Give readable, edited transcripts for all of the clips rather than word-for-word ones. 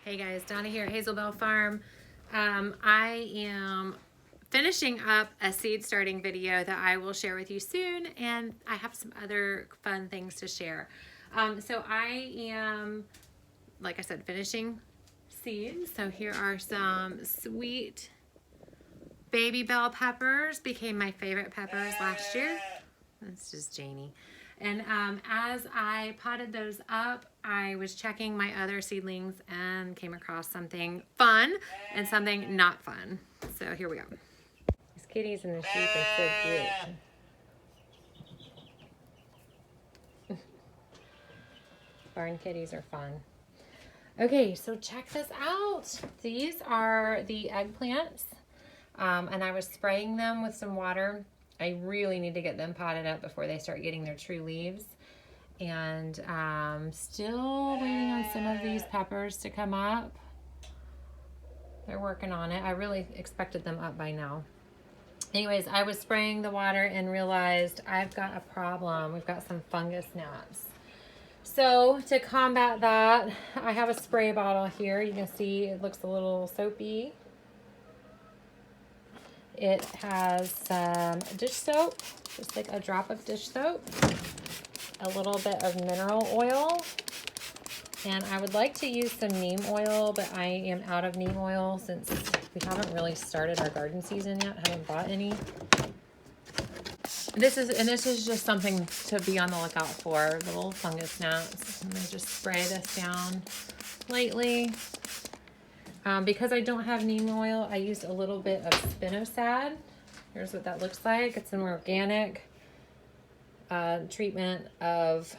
Hey guys, Donna here at Hazelbell Farm. I am finishing up a seed starting video that I will share with you soon, and I have some other fun things to share. So I am, like I said, finishing seeds. So here are some sweet baby bell peppers. Became my favorite peppers last year. That's just Janie. And as I potted those up, I was checking my other seedlings and came across something fun and something not fun. So here we go. These kitties and the sheep are so cute. Barn kitties are fun. Okay, so check this out. These are the eggplants, and I was spraying them with some water. I really need to get them potted up before they start getting their true leaves. And still waiting on some of these peppers to come up. They're working on it. I really expected them up by now. Anyways, I was spraying the water and realized I've got a problem. We've got some fungus gnats. So to combat that, I have a spray bottle here. You can see it looks a little soapy. It has some dish soap, just like a drop of dish soap, a little bit of mineral oil, and I would like to use some neem oil, but I am out of neem oil since we haven't really started our garden season yet. Haven't bought any. This is just something to be on the lookout for, the little fungus gnats. I'm gonna just spray this down lightly. Because I don't have neem oil, I used a little bit of spinosad. Here's what that looks like. It's an organic treatment of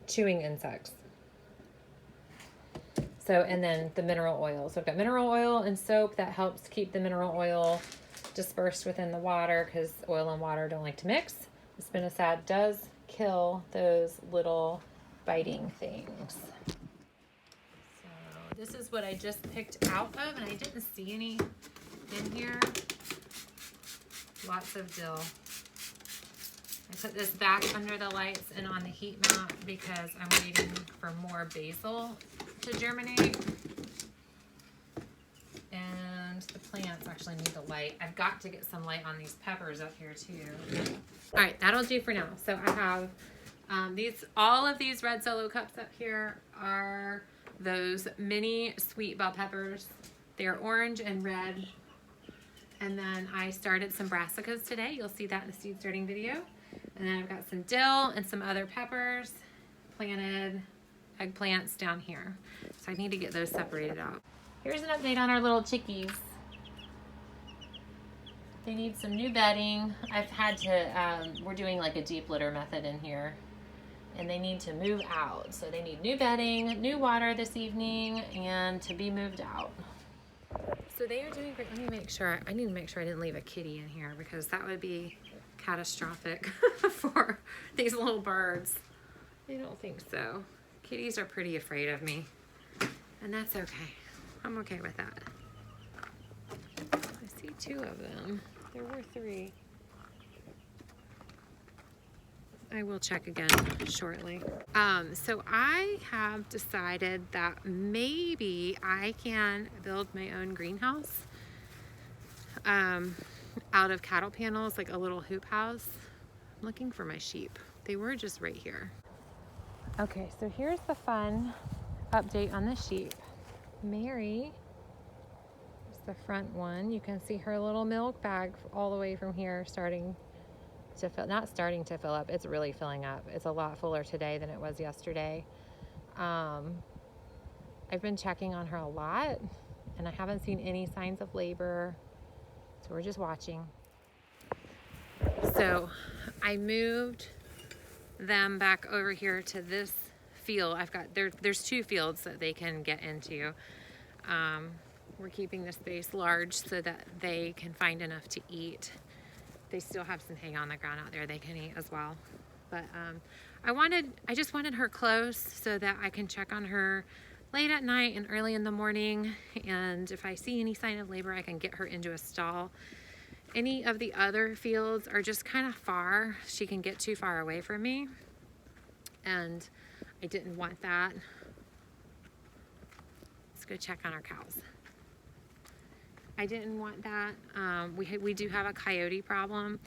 chewing insects. So, and then the mineral oil. So I've got mineral oil and soap that helps keep the mineral oil dispersed within the water because oil and water don't like to mix. The spinosad does kill those little biting things. This is what I just picked out of, and I didn't see any in here. Lots of dill. I put this back under the lights and on the heat mat because I'm waiting for more basil to germinate. And the plants actually need the light. I've got to get some light on these peppers up here too. All right, that'll do for now. So I have all of these red solo cups up here are those mini sweet bell peppers. They're orange and red. And then I started some brassicas today. You'll see that in the seed starting video. And then I've got some dill and some other peppers, planted eggplants down here. So I need to get those separated out. Here's an update on our little chickies. They need some new bedding. I've had to, we're doing like a deep litter method in here. And they need to move out. So they need new bedding, new water this evening, and to be moved out. So they are doing great. Let me make sure, I need to make sure I didn't leave a kitty in here because that would be catastrophic for these little birds. I don't think so. Kitties are pretty afraid of me, and that's okay. I'm okay with that. I see 2 of them. There were 3. I will check again shortly. So I have decided that maybe I can build my own greenhouse out of cattle panels, like a little hoop house. I'm looking for my sheep. They were just right here. Okay, so here's the fun update on the sheep. Mary is the front one. You can see her little milk bag all the way from here starting to fill, not starting to fill up, it's really filling up. It's a lot fuller today than it was yesterday. I've been checking on her a lot and I haven't seen any signs of labor, so we're just watching. So I moved them back over here to this field. I've got, there's 2 fields that they can get into. We're keeping the space large so that they can find enough to eat. They still have some hay on the ground out there they can eat as well. But I just wanted her close so that I can check on her late at night and early in the morning. And if I see any sign of labor, I can get her into a stall. Any of the other fields are just kind of far. She can get too far away from me. And I didn't want that. go check on our cows. I didn't want that. We do have a coyote problem,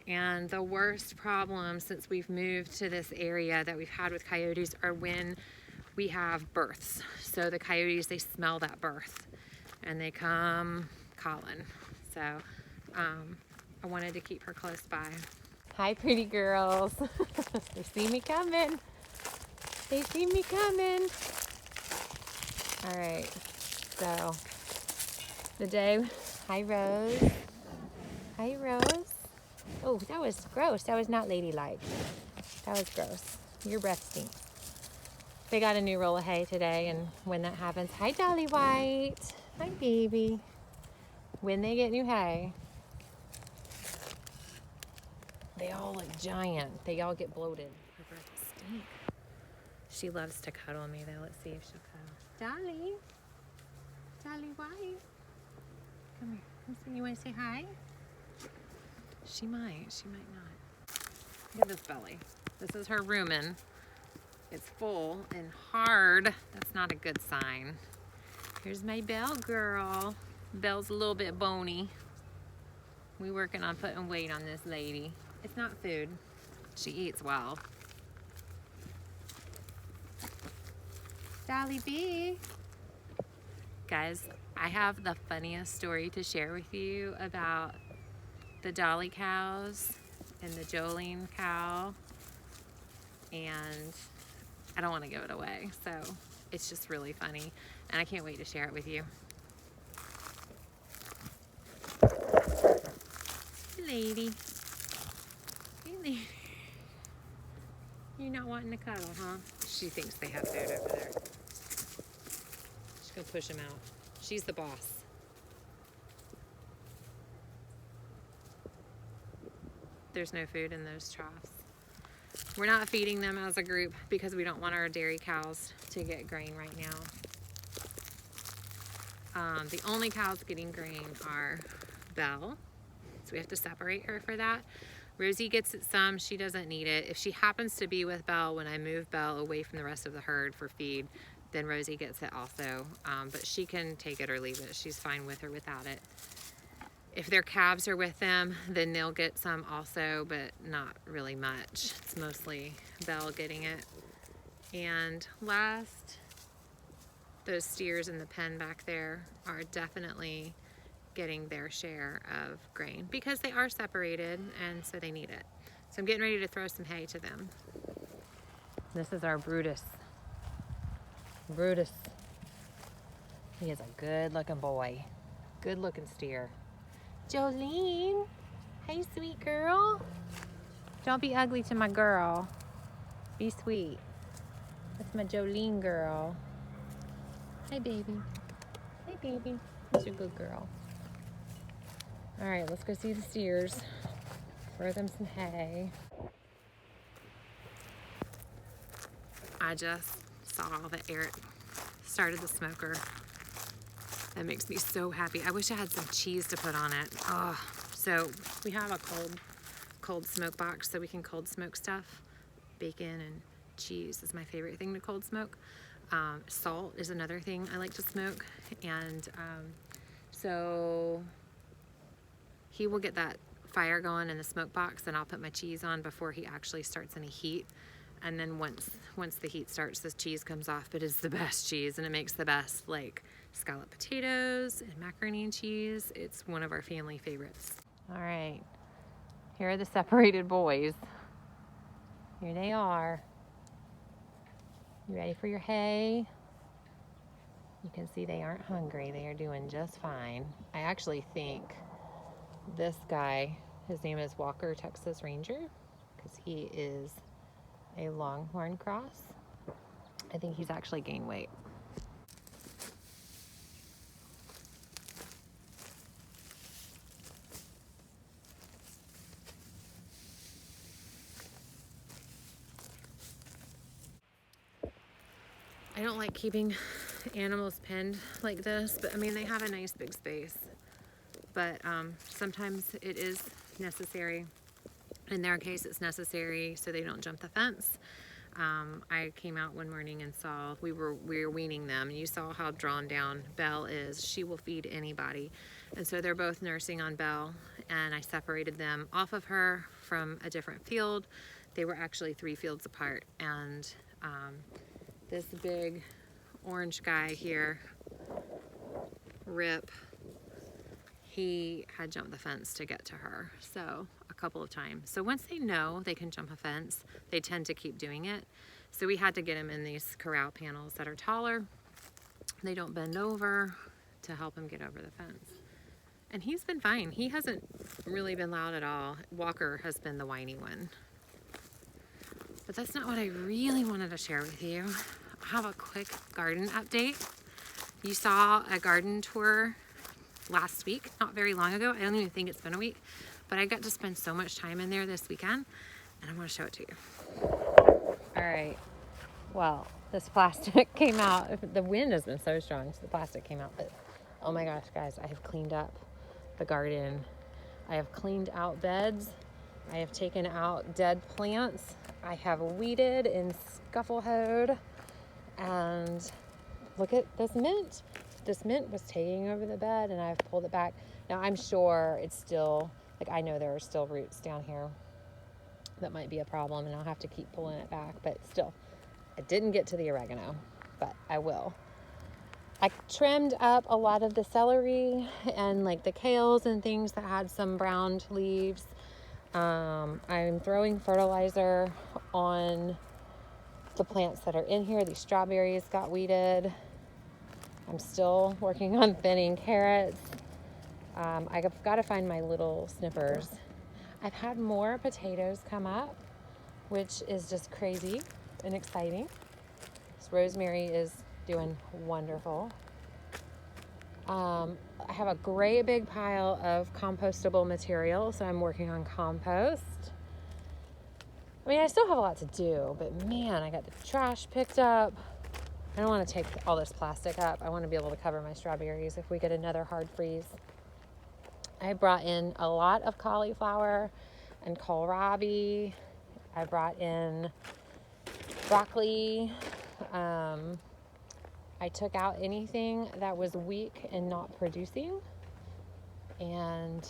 and the worst problem since we've moved to this area that we've had with coyotes are when we have births. So the coyotes, they smell that birth and they come calling. So I wanted to keep her close by. Hi, pretty girls. They see me coming. They see me coming. All right, so the day, hi Rose. Hi Rose. Oh, that was gross. That was not ladylike. That was gross. Your breath stinks. They got a new roll of hay today, and when that happens, hi Dolly White. Hi baby. When they get new hay, they all look giant. They all get bloated. Her breath stinks. She loves to cuddle me though. Let's see if she'll cuddle. Dolly. Dolly White. Come here. Listen, you want to say hi? She might not. Look at this belly. This is her rumen. It's full and hard. That's not a good sign. Here's my Belle girl. Belle's a little bit bony. We're working on putting weight on this lady. It's not food. She eats well. Dolly B. Guys, I have the funniest story to share with you about the Dolly cows and the Jolene cow, and I don't want to give it away, so it's just really funny, and I can't wait to share it with you. Hey lady. Hey lady. You're not wanting to cuddle, huh? She thinks they have food over there. She's gonna push them out. She's the boss. There's no food in those troughs. We're not feeding them as a group because we don't want our dairy cows to get grain right now. The only cows getting grain are Belle, so we have to separate her for that. Rosie gets it some, she doesn't need it. If she happens to be with Belle when I move Belle away from the rest of the herd for feed, then Rosie gets it also, but she can take it or leave it. She's fine with or without it. If their calves are with them, then they'll get some also, but not really much. It's mostly Belle getting it. And last, those steers in the pen back there are definitely getting their share of grain because they are separated and so they need it. So I'm getting ready to throw some hay to them. This is our Brutus. Brutus. He is a good looking boy. Good looking steer. Jolene. Hey, sweet girl. Don't be ugly to my girl. Be sweet. That's my Jolene girl. Hi, baby. Hey, baby. That's your good girl. All right, let's go see the steers. Throw them some hay. I just saw that Eric started the smoker. That makes me so happy. I wish I had some cheese to put on it. Oh, so we have a cold smoke box so we can cold smoke stuff. Bacon and cheese is my favorite thing to cold smoke. Salt is another thing I like to smoke. And so he will get that fire going in the smoke box and I'll put my cheese on before he actually starts any heat. And then once the heat starts, this cheese comes off, but it's the best cheese and it makes the best like scalloped potatoes and macaroni and cheese. It's one of our family favorites. All right, here are the separated boys. Here they are. You ready for your hay? You can see they aren't hungry. They are doing just fine. I actually think this guy, his name is Walker Texas Ranger, because he is a Longhorn cross. I think he's actually gained weight. I don't like keeping animals penned like this, but I mean, they have a nice big space. But sometimes it is necessary. In their case, it's necessary so they don't jump the fence. I came out one morning and saw we were weaning them. You saw how drawn down Belle is. She will feed anybody. And so they're both nursing on Belle, and I separated them off of her from a different field. They were actually 3 fields apart, and this big orange guy here, Rip, he had jumped the fence to get to her, so a couple of times. So once they know they can jump a fence, they tend to keep doing it. So we had to get him in these corral panels that are taller. They don't bend over to help him get over the fence. And he's been fine. He hasn't really been loud at all. Walker has been the whiny one. But that's not what I really wanted to share with you. I have a quick garden update. You saw a garden tour last week, not very long ago. I don't even think it's been a week, but I got to spend so much time in there this weekend, and I want to show it to you. All right. Well, this plastic came out. The wind has been so strong, so the plastic came out. But oh my gosh, guys, I have cleaned up the garden. I have cleaned out beds. I have taken out dead plants. I have weeded and scuffle hoed. And look at this mint. This mint was taking over the bed, and I've pulled it back. Now I'm sure it's still, like, I know there are still roots down here that might be a problem, and I'll have to keep pulling it back, but still, I didn't get to the oregano, but I will. I trimmed up a lot of the celery and like the kales and things that had some browned leaves. I'm throwing fertilizer on the plants that are in here. These strawberries got weeded. I'm still working on thinning carrots. I've got to find my little snippers. I've had more potatoes come up, which is just crazy and exciting. This rosemary is doing wonderful. I have a great big pile of compostable material, so I'm working on compost. I mean, I still have a lot to do, but man, I got the trash picked up. I don't want to take all this plastic up. I want to be able to cover my strawberries if we get another hard freeze. I brought in a lot of cauliflower and kohlrabi. I brought in broccoli. I took out anything that was weak and not producing, and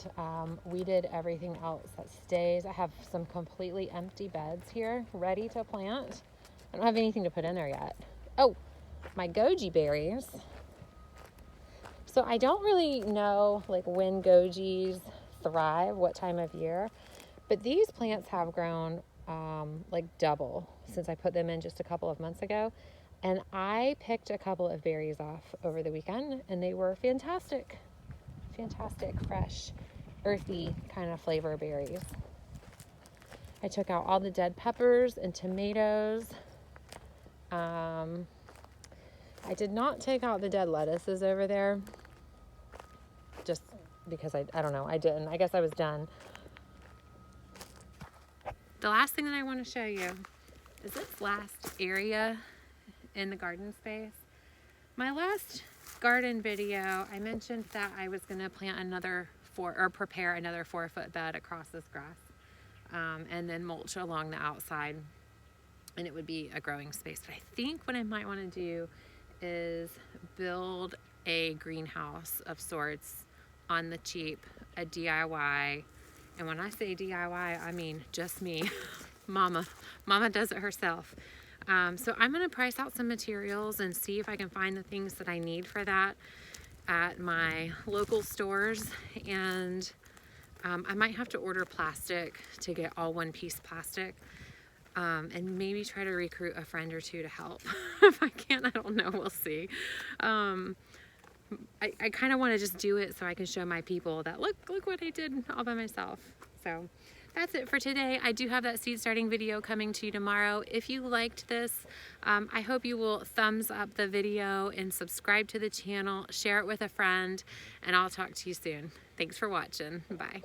weeded everything else that stays. I have some completely empty beds here ready to plant. I don't have anything to put in there yet. Oh, my goji berries. So I don't really know like when gojis thrive, what time of year, but these plants have grown like double since I put them in just a couple of months ago. And I picked a couple of berries off over the weekend, and they were fantastic. Fantastic, fresh, earthy kind of flavor berries. I took out all the dead peppers and tomatoes. I did not take out the dead lettuces over there, just because I don't know, I didn't. I guess I was done. The last thing that I want to show you is this last area in the garden space. My last garden video, I mentioned that I was going to plant prepare another 4-foot bed across this grass, and then mulch along the outside, and it would be a growing space. But I think what I might want to do is build a greenhouse of sorts on the cheap, a DIY. And when I say DIY, I mean just me. Mama does it herself. So I'm going to price out some materials and see if I can find the things that I need for that at my local stores. And I might have to order plastic to get all one-piece plastic, and maybe try to recruit a friend or two to help. If I can't, I don't know. We'll see. I kind of want to just do it so I can show my people that look what I did all by myself. So that's it for today. I do have that seed starting video coming to you tomorrow. If you liked this, I hope you will thumbs up the video and subscribe to the channel, share it with a friend, and I'll talk to you soon. Thanks for watching. Bye.